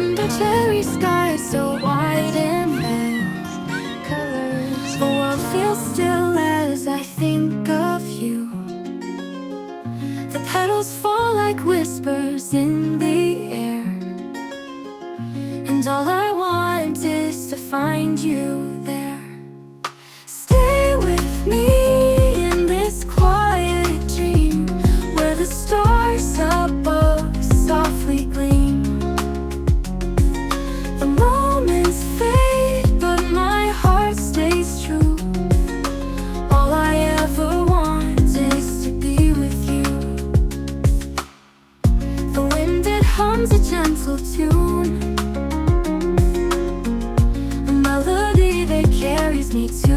September cherry sky, so white and red colors. The world feels still as I think of you. The petals fall like whispers in the air, and all I want is to find you there. Stay with me in this quiet dream, where the stars above softly gleam. The moments fade, but my heart stays true. All I ever want is to be with you. The wind, it hums a gentle tune, a melody that carries me to